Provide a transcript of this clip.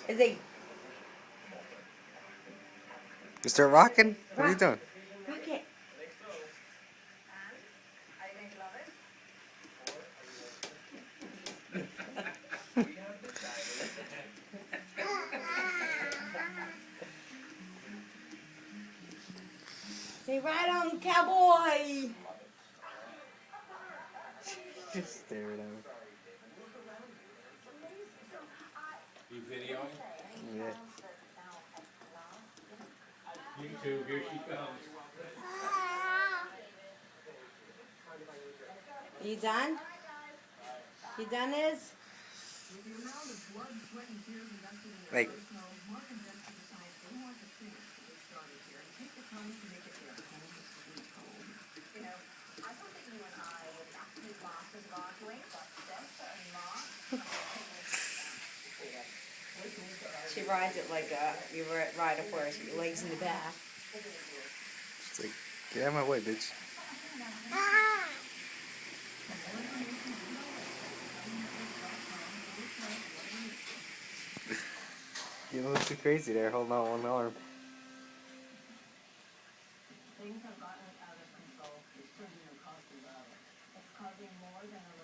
Is he? You start rocking? What are you doing? You can't. Say right on, cowboy. Just staring at him. You videoing? Yeah. YouTube, here she comes. You done? You done, Iz? Like, She rides it like you ride a horse with your legs in the back. it's like, get out of my way, bitch. You look too crazy there, holding on one arm. Things have gotten out of control. It's turning a costly battle. It's causing more than a